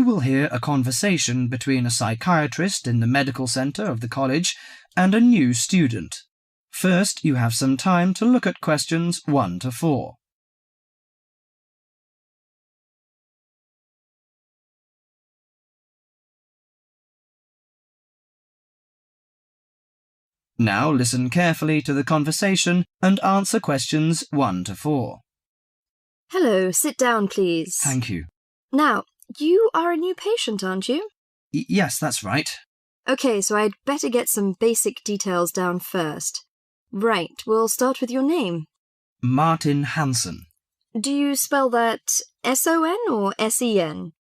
will hear a conversation between a psychiatrist in the medical centre of the college and a new student. First, you have some time to look at questions 1 to 4. Now listen carefully to the conversation and answer questions 1 to 4. Hello, sit down, please. Thank you. Now, you are a new patient, aren't you? Yes, that's right. OK, so I'd better get some basic details down first. Right, we'll start with your name. Martin Hansen. Do you spell that S-O-N or S-E-N?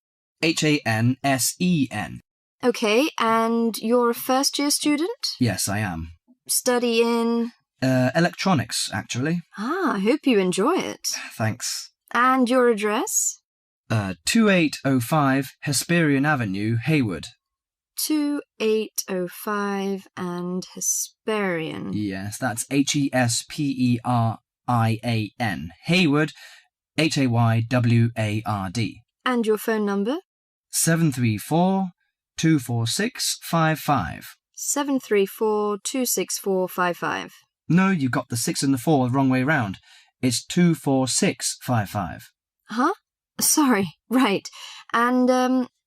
Hansen. OK, and you're a first-year student? Yes, I am. Study in? Electronics, actually. I hope you enjoy it. Thanks. And your address? 2805 Hesperian Avenue, Hayward. 2805 and Hesperian. Yes, that's Hesperian. Hayward, Hayward. And your phone number? 734-246-55. 734-264-55. No, you got the 6 and the 4 the wrong way round. It's 246-55. Huh? Sorry, right. And,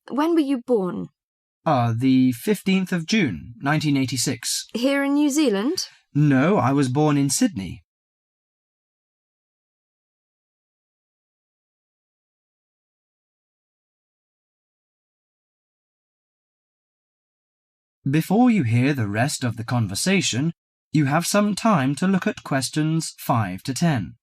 when were you born? The 15th of June, 1986. Here in New Zealand? No, I was born in Sydney. Before you hear the rest of the conversation, you have some time to look at questions 5 to 10.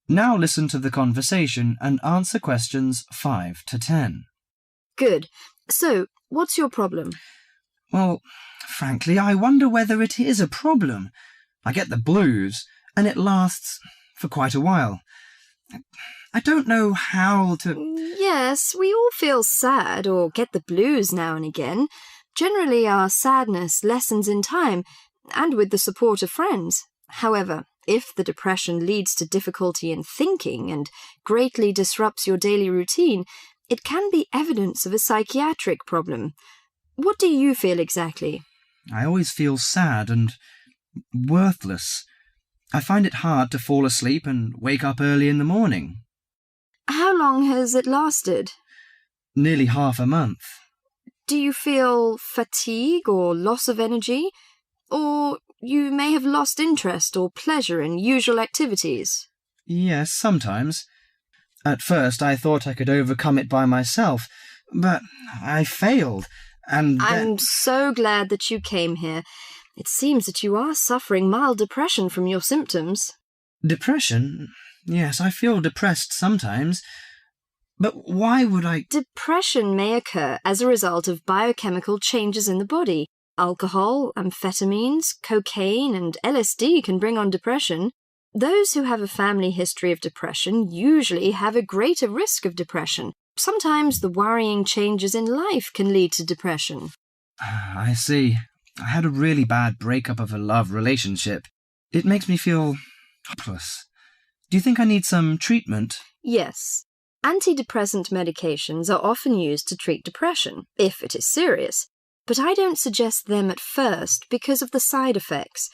Now listen to the conversation and answer questions 5 to 10. Good. So, what's your problem? Well, frankly, I wonder whether it is a problem. I get the blues, and it lasts for quite a while. I don't know how to... Yes, we all feel sad or get the blues now and again. Generally, our sadness lessens in time, and with the support of friends. However, if the depression leads to difficulty in thinking and greatly disrupts your daily routine, it can be evidence of a psychiatric problem. What do you feel exactly? I always feel sad and worthless. I find it hard to fall asleep and wake up early in the morning. How long has it lasted? Nearly half a month. Do you feel fatigue or loss of energy? Or you may have lost interest or pleasure in usual activities? Yes, sometimes. At first I thought I could overcome it by myself, but I failed, and I'm so glad that you came here. It seems that you are suffering mild depression from your symptoms. Depression? Yes, I feel depressed sometimes. But why would I... Depression may occur as a result of biochemical changes in the body. Alcohol, amphetamines, cocaine, and LSD can bring on depression. Those who have a family history of depression usually have a greater risk of depression. Sometimes the worrying changes in life can lead to depression. I see. I had a really bad breakup of a love relationship. It makes me feel hopeless. Do you think I need some treatment? Yes. Antidepressant medications are often used to treat depression, if it is serious. But I don't suggest them at first because of the side effects.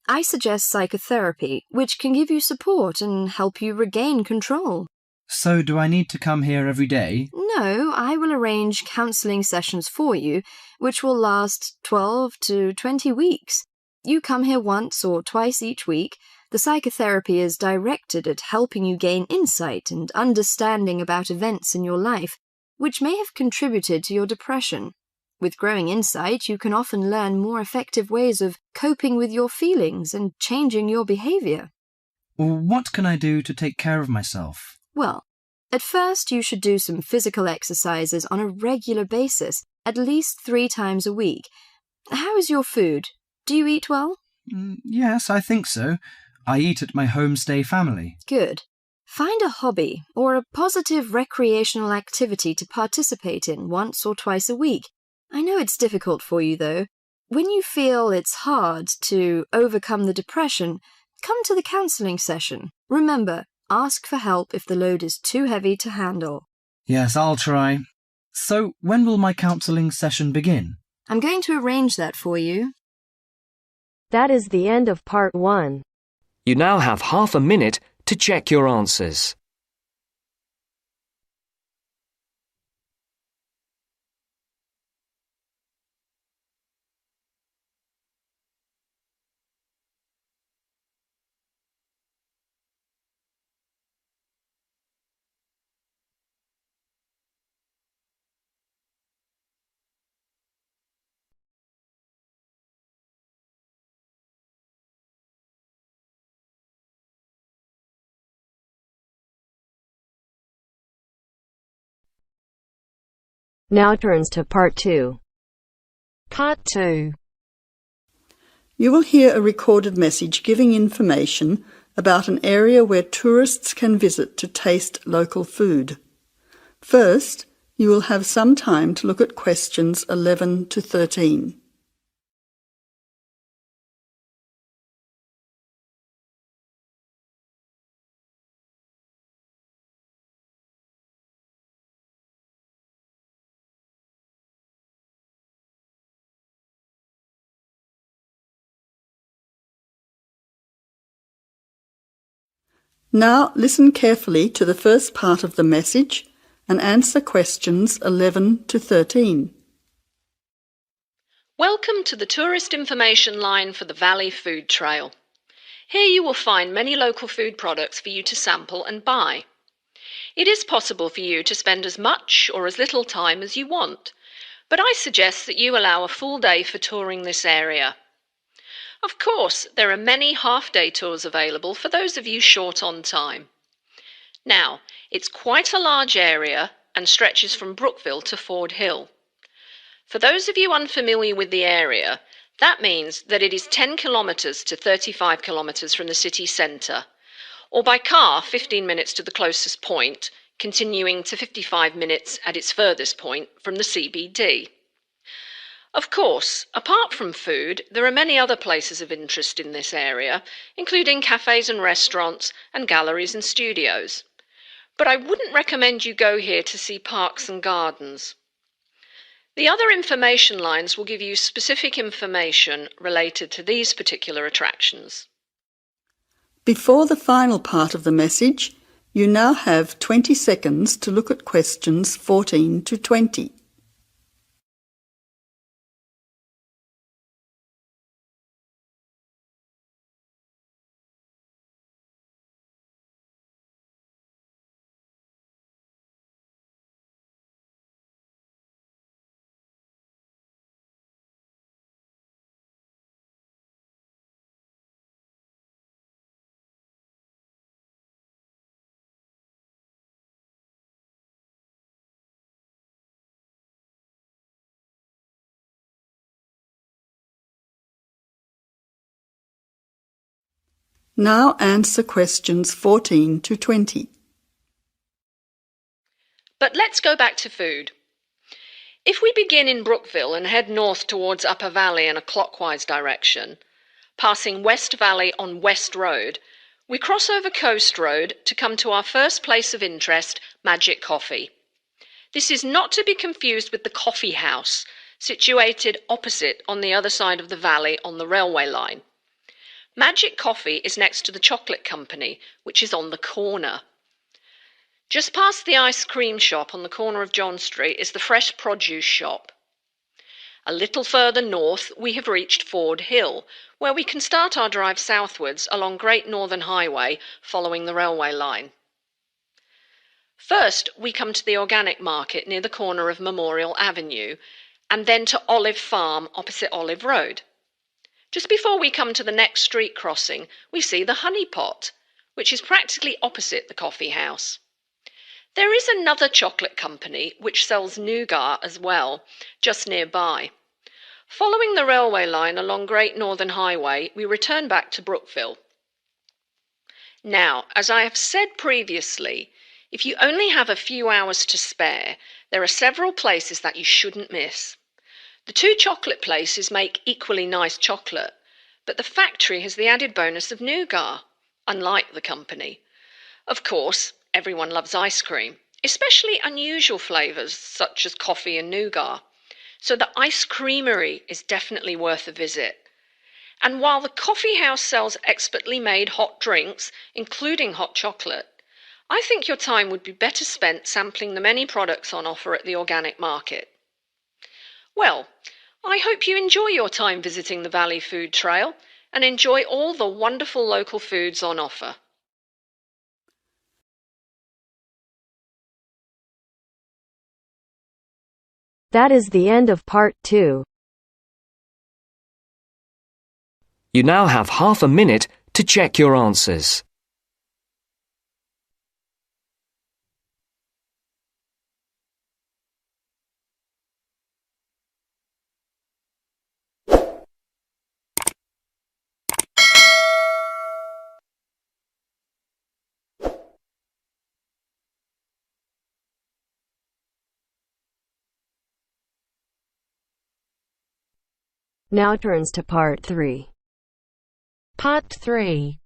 I suggest psychotherapy, which can give you support and help you regain control. So do I need to come here every day? No, I will arrange counselling sessions for you, which will last 12 to 20 weeks. You come here once or twice each week. The psychotherapy is directed at helping you gain insight and understanding about events in your life, which may have contributed to your depression. With growing insight, you can often learn more effective ways of coping with your feelings and changing your behaviour. What can I do to take care of myself? Well, at first you should do some physical exercises on a regular basis, at least 3 times a week. How is your food? Do you eat well? Yes, I think so. I eat at my homestay family. Good. Find a hobby or a positive recreational activity to participate in once or twice a week. I know it's difficult for you, though. When you feel it's hard to overcome the depression, come to the counselling session. Remember, ask for help if the load is too heavy to handle. Yes, I'll try. So, when will my counselling session begin? I'm going to arrange that for you. That is the end of part 1. You now have half a minute to check your answers. Now turns to part 2. Part 2. You will hear a recorded message giving information about an area where tourists can visit to taste local food. First, you will have some time to look at questions 11 to 13. Now listen carefully to the first part of the message and answer questions 11 to 13. Welcome to the tourist information line for the Valley Food Trail. Here you will find many local food products for you to sample and buy. It is possible for you to spend as much or as little time as you want, but I suggest that you allow a full day for touring this area. Of course, there are many half-day tours available for those of you short on time. Now, it's quite a large area and stretches from Brookville to Ford Hill. For those of you unfamiliar with the area, that means that it is 10 kilometres to 35 kilometres from the city centre, or by car 15 minutes to the closest point, continuing to 55 minutes at its furthest point from the CBD. Of course, apart from food, there are many other places of interest in this area, including cafes and restaurants and galleries and studios. But I wouldn't recommend you go here to see parks and gardens. The other information lines will give you specific information related to these particular attractions. Before the final part of the message, you now have 20 seconds to look at questions 14 to 20. Now answer questions 14 to 20. But let's go back to food. If we begin in Brookville and head north towards Upper Valley in a clockwise direction, passing West Valley on West Road, we cross over Coast Road to come to our first place of interest, Magic Coffee. This is not to be confused with the Coffee House, situated opposite on the other side of the valley on the railway line. Magic Coffee is next to the Chocolate Company, which is on the corner. Just past the ice cream shop on the corner of John Street is the Fresh Produce shop. A little further north, we have reached Ford Hill, where we can start our drive southwards along Great Northern Highway following the railway line. First, we come to the organic market near the corner of Memorial Avenue, and then to Olive Farm opposite Olive Road. Just before we come to the next street crossing, we see the Honey Pot, which is practically opposite the coffee house. There is another chocolate company which sells nougat as well, just nearby. Following the railway line along Great Northern Highway, we return back to Brookville. Now, as I have said previously, if you only have a few hours to spare, there are several places that you shouldn't miss. The two chocolate places make equally nice chocolate, but the factory has the added bonus of nougat, unlike the company. Of course, everyone loves ice cream, especially unusual flavours such as coffee and nougat, so the ice creamery is definitely worth a visit. And while the coffee house sells expertly made hot drinks, including hot chocolate, I think your time would be better spent sampling the many products on offer at the organic market. Well, I hope you enjoy your time visiting the Valley Food Trail and enjoy all the wonderful local foods on offer. That is the end of part 2. You now have half a minute to check your answers. Now turns to part 3. Part 3.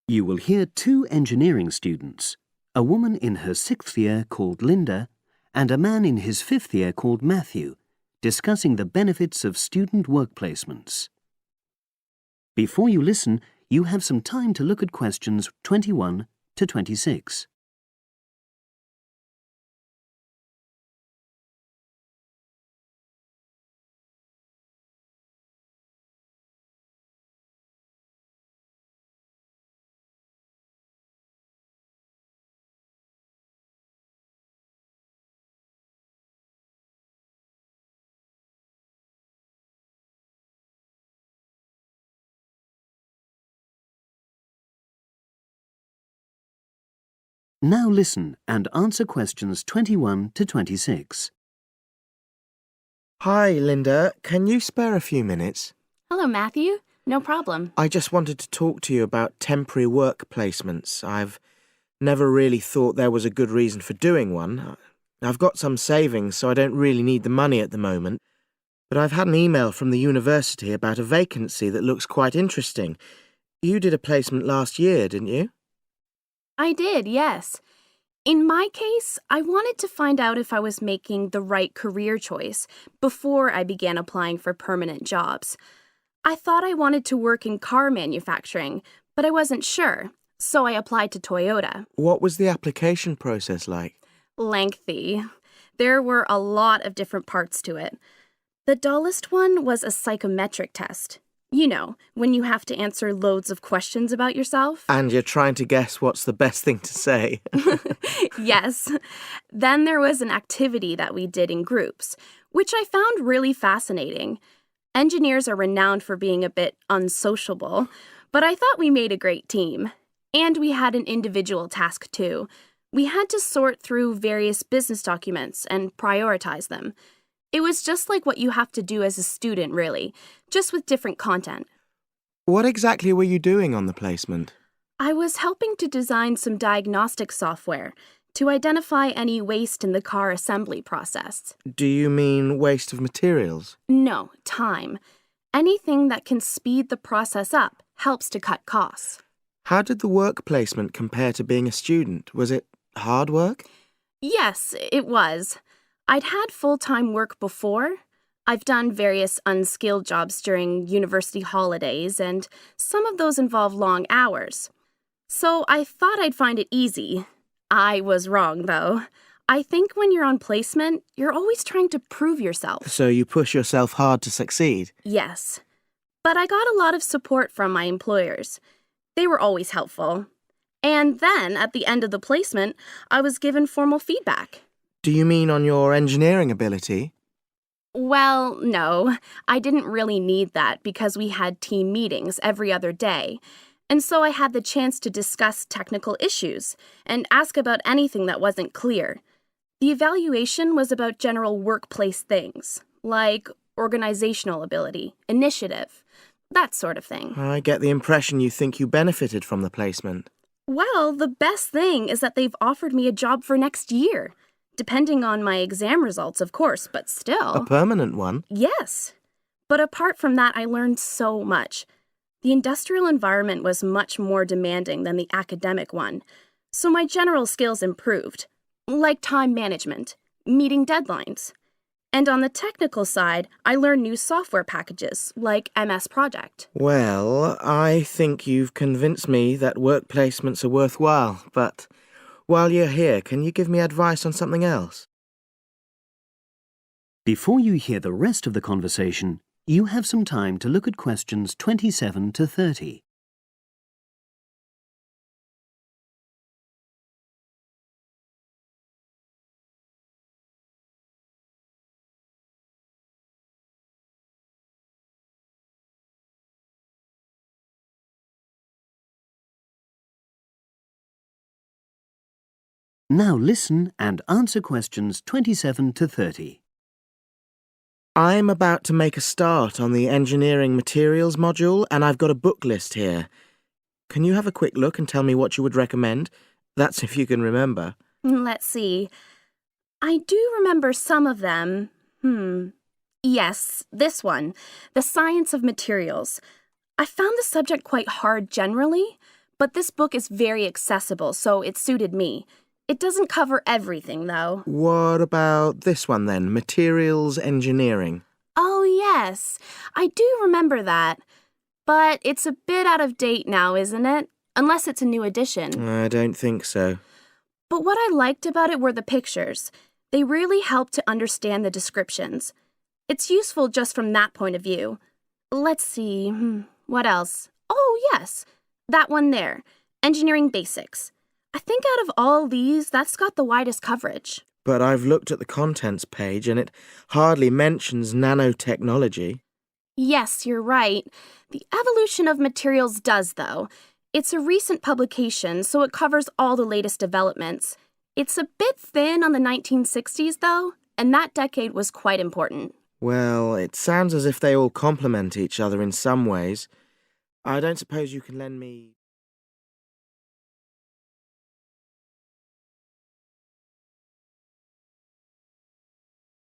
You will hear two engineering students, a woman in her 6th year called Linda and a man in his 5th year called Matthew, discussing the benefits of student work placements. Before you listen, you have some time to look at questions 21 to 26. Now listen and answer questions 21 to 26. Hi, Linda. Can you spare a few minutes? Hello, Matthew. No problem. I just wanted to talk to you about temporary work placements. I've never really thought there was a good reason for doing one. I've got some savings, so I don't really need the money at the moment. But I've had an email from the university about a vacancy that looks quite interesting. You did a placement last year, didn't you? I did, yes. In my case, I wanted to find out if I was making the right career choice before I began applying for permanent jobs. I thought I wanted to work in car manufacturing, but I wasn't sure, so I applied to Toyota. What was the application process like? Lengthy. There were a lot of different parts to it. The dullest one was a psychometric test. You know, when you have to answer loads of questions about yourself. And you're trying to guess what's the best thing to say. Yes. Then there was an activity that we did in groups, which I found really fascinating. Engineers are renowned for being a bit unsociable, but I thought we made a great team. And we had an individual task too. We had to sort through various business documents and prioritize them. It was just like what you have to do as a student, really, just with different content. What exactly were you doing on the placement? I was helping to design some diagnostic software to identify any waste in the car assembly process. Do you mean waste of materials? No, time. Anything that can speed the process up helps to cut costs. How did the work placement compare to being a student? Was it hard work? Yes, it was. I'd had full-time work before. I've done various unskilled jobs during university holidays, and some of those involve long hours. So I thought I'd find it easy. I was wrong, though. I think when you're on placement, you're always trying to prove yourself. So you push yourself hard to succeed? Yes. But I got a lot of support from my employers. They were always helpful. And then, at the end of the placement, I was given formal feedback. Do you mean on your engineering ability? Well, no. I didn't really need that because we had team meetings every other day. And so I had the chance to discuss technical issues and ask about anything that wasn't clear. The evaluation was about general workplace things, like organizational ability, initiative, that sort of thing. I get the impression you think you benefited from the placement. Well, the best thing is that they've offered me a job for next year. Depending on my exam results, of course, but still. A permanent one? Yes. But apart from that, I learned so much. The industrial environment was much more demanding than the academic one, so my general skills improved, like time management, meeting deadlines. And on the technical side, I learned new software packages, like MS Project. Well, I think you've convinced me that work placements are worthwhile, but while you're here, can you give me advice on something else? Before you hear the rest of the conversation, you have some time to look at questions 27 to 30. Now listen and answer questions 27 to 30. I'm about to make a start on the engineering materials module, and I've got a book list here. Can you have a quick look and tell me what you would recommend? That's if you can remember. Let's see. I do remember some of them. Yes, this one, The Science of Materials. I found the subject quite hard generally, but this book is very accessible, so it suited me. It doesn't cover everything, though. What about this one then, Materials Engineering? Oh, yes. I do remember that. But it's a bit out of date now, isn't it? Unless it's a new edition. I don't think so. But what I liked about it were the pictures. They really helped to understand the descriptions. It's useful just from that point of view. Let's see. What else? Oh, yes. That one there. Engineering Basics. I think out of all these, that's got the widest coverage. But I've looked at the contents page and it hardly mentions nanotechnology. Yes, you're right. The evolution of materials does, though. It's a recent publication, so it covers all the latest developments. It's a bit thin on the 1960s, though, and that decade was quite important. Well, it sounds as if they all complement each other in some ways. I don't suppose you can lend me...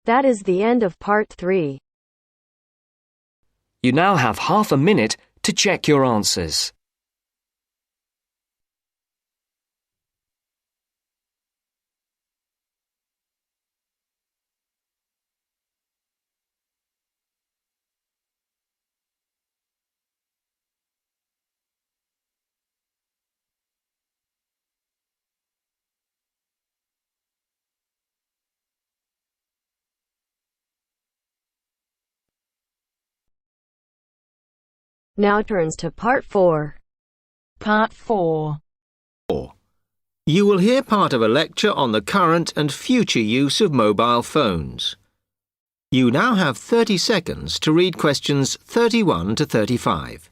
That is the end of part 3. You now have half a minute to check your answers. Now turns to part 4. Part 4. You will hear part of a lecture on the current and future use of mobile phones. You now have 30 seconds to read questions 31 to 35.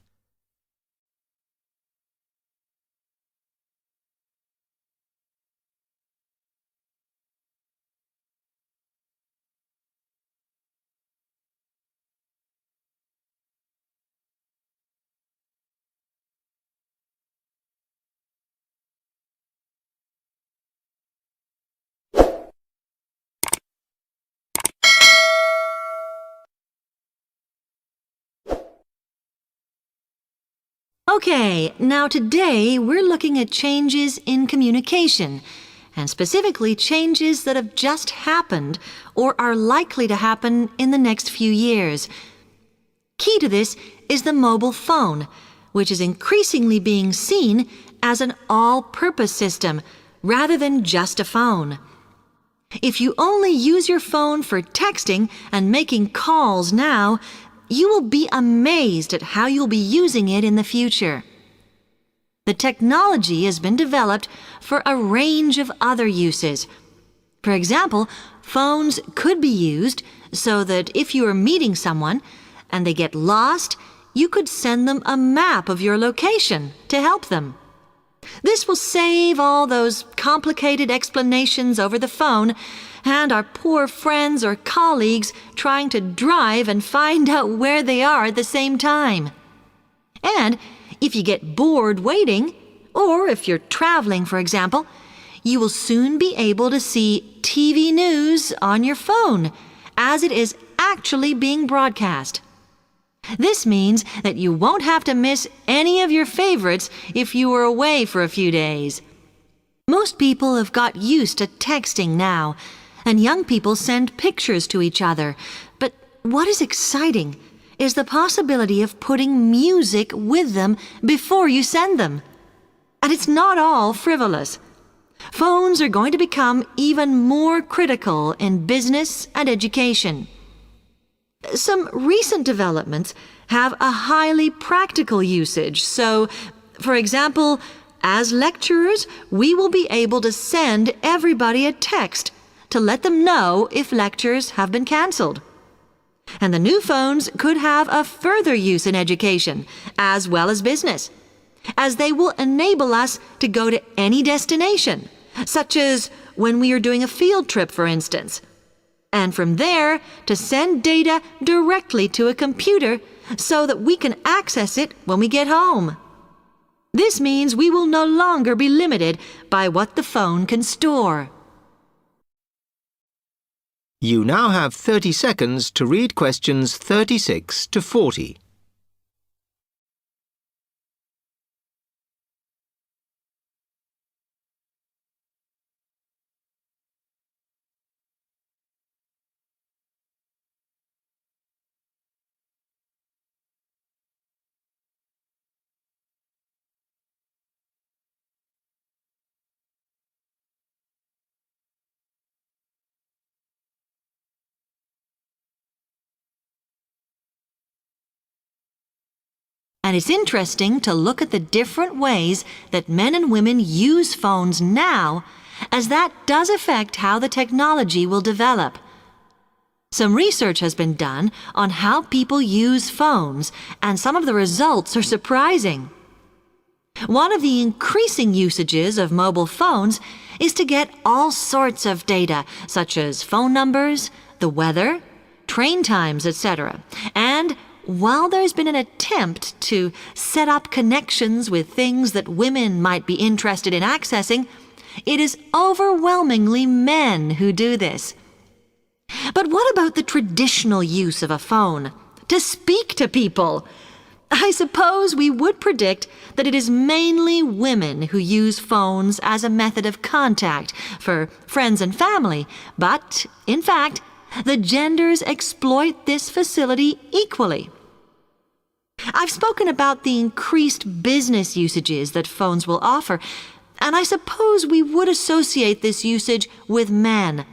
Okay, now today we're looking at changes in communication, and specifically changes that have just happened or are likely to happen in the next few years. Key to this is the mobile phone, which is increasingly being seen as an all-purpose system rather than just a phone. If you only use your phone for texting and making calls now, you will be amazed at how you'll be using it in the future. The technology has been developed for a range of other uses. For example, phones could be used so that if you are meeting someone and they get lost, you could send them a map of your location to help them. This will save all those complicated explanations over the phone and our poor friends or colleagues trying to drive and find out where they are at the same time. And if you get bored waiting, or if you're traveling, for example, you will soon be able to see TV news on your phone as it is actually being broadcast. This means that you won't have to miss any of your favorites if you were away for a few days. Most people have got used to texting now, and young people send pictures to each other. But what is exciting is the possibility of putting music with them before you send them. And it's not all frivolous. Phones are going to become even more critical in business and education. Some recent developments have a highly practical usage. So, for example, as lecturers, we will be able to send everybody a text to let them know if lectures have been cancelled. And the new phones could have a further use in education, as well as business, as they will enable us to go to any destination, such as when we are doing a field trip, for instance, and from there to send data directly to a computer so that we can access it when we get home. This means we will no longer be limited by what the phone can store. You now have 30 seconds to read questions 36 to 40. And it's interesting to look at the different ways that men and women use phones now, as that does affect how the technology will develop. Some research has been done on how people use phones, and some of the results are surprising. One of the increasing usages of mobile phones is to get all sorts of data, such as phone numbers, the weather, train times, etc. And while there's been an attempt to set up connections with things that women might be interested in accessing, it is overwhelmingly men who do this. But what about the traditional use of a phone? To speak to people? I suppose we would predict that it is mainly women who use phones as a method of contact for friends and family, but, in fact, the genders exploit this facility equally. I've spoken about the increased business usages that phones will offer, and I suppose we would associate this usage with men.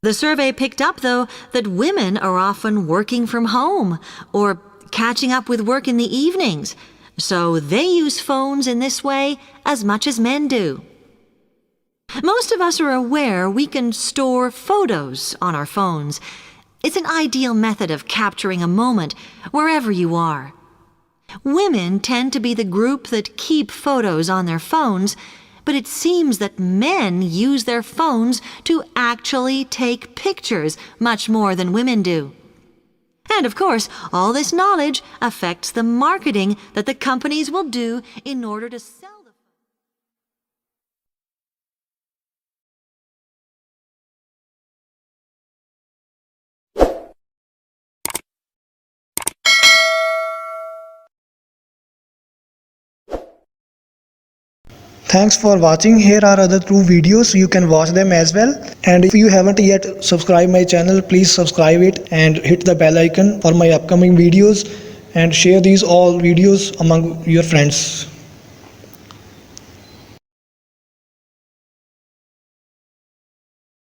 The survey picked up, though, that women are often working from home or catching up with work in the evenings, so they use phones in this way as much as men do. Most of us are aware we can store photos on our phones. It's an ideal method of capturing a moment wherever you are. Women tend to be the group that keep photos on their phones, but it seems that men use their phones to actually take pictures much more than women do. And of course, all this knowledge affects the marketing that the companies will do in order to sell the Thanks for watching. Here are other 2 videos. You can watch them as well. And if you haven't yet subscribed my channel, please subscribe it and hit the bell icon for my upcoming videos, and share these all videos among your friends.